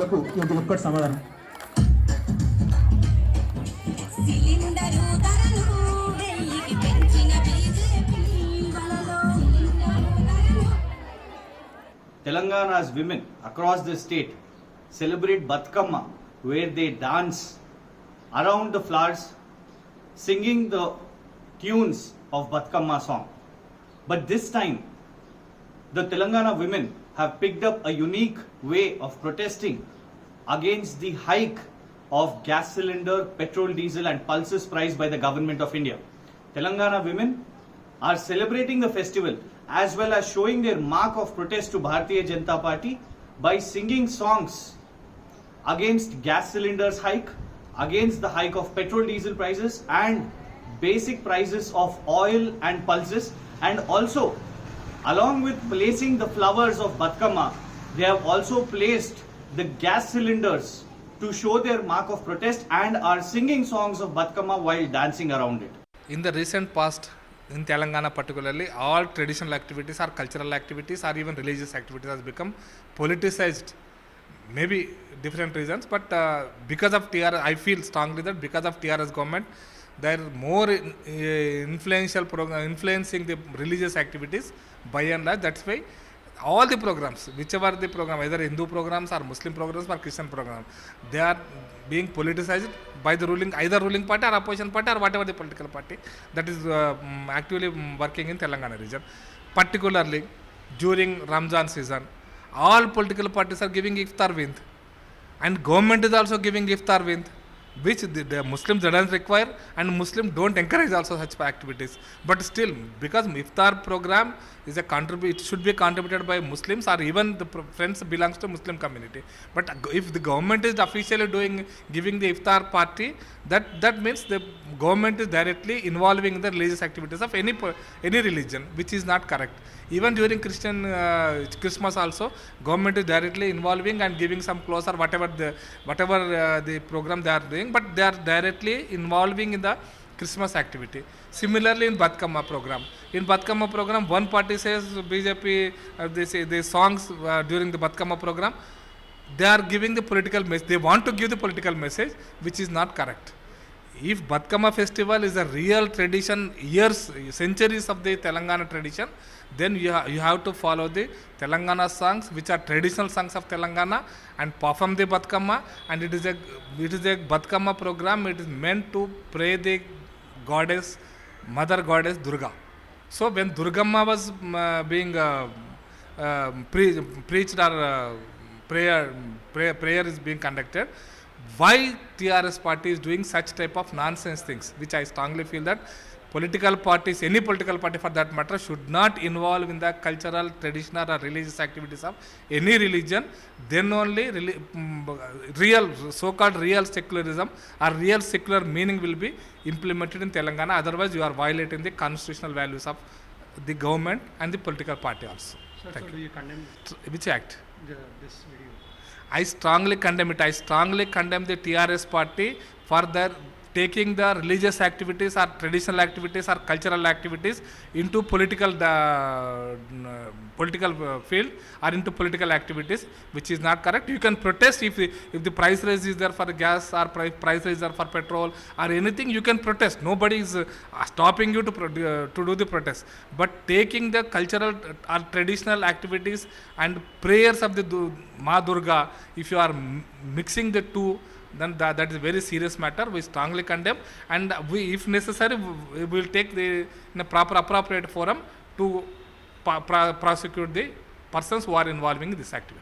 ప్రశ్నలకు ఇది ఒక్కటి సమాధానం. Telangana's women across the state celebrate Batkama, where they dance around the flowers, singing the tunes of Batkama song. But this time, the Telangana women have picked up a unique way of protesting against the hike of gas cylinder, petrol, diesel and pulses price by the government of India. Telangana women are celebrating the festival as well as showing their mark of protest to Bharatiya Janata Party by singing songs against gas cylinders hike, against the hike of petrol, diesel prices and basic prices of oil and pulses, and also along with placing the flowers of Batkama, they have also placed the gas cylinders to show their mark of protest and are singing songs of Batkama while dancing around it. In the recent past, in Telangana particularly, all traditional activities or cultural activities or even religious activities has become politicized. Maybe different reasons, but because of TRS, I feel strongly that because of TRS government, they are more influencing the religious activities by and large. That's why all the programs, whichever the program, either Hindu programs or Muslim programs or Christian programs, they are being politicized by the either ruling party or opposition party or whatever the political party that is actively working in Telangana region. Particularly during Ramzan season, all political parties are giving iftar wind, and government is also giving iftar wind, which the Muslims don't require and Muslims don't encourage also such activities. But still, because iftar program is a it should be contributed by Muslims or even the friends belongs to Muslim community. But if the government is officially giving the iftar party, that means the government is directly involving in the religious activities of any religion, which is not correct. Even during Christian Christmas also, government is directly involving and giving some clothes or whatever the program they are doing, but they are directly involving in the Christmas activity. Similarly, in Batkama program, one party says BJP, they say the songs during the Batkama program, they are giving the political message. They want to give the political message, which is not correct. If Batkama festival is a real tradition, centuries of the Telangana tradition, then you have to follow the Telangana songs, which are traditional songs of Telangana, and perform the Batkama. And it is a Batkama program. It is meant to pray the goddess, mother goddess Durga. So when Durgamma was being preached or prayer is being conducted, why TRS party is doing such type of nonsense things, which I strongly feel that political parties, any political party for that matter, should not involve in the cultural, traditional or religious activities of any religion. Then only real, so-called real secularism or real secular meaning will be implemented in Telangana. Otherwise, you are violating the constitutional values of the government and the political party also. Sir, so do you condemn which act? This video? I strongly condemn it. I strongly condemn the TRS party for their taking the religious activities or traditional activities or cultural activities into political field or into political activities, which is not correct. You can protest if the price rise is there for gas or price rise there for petrol or anything, you can protest. Nobody is stopping you to do the protest. But taking the cultural or traditional activities and prayers of the Ma Durga, if you are mixing the two, then that is a very serious matter. We strongly condemn, and we, if necessary, we will take in a proper appropriate forum to prosecute the persons who are involving in this activity.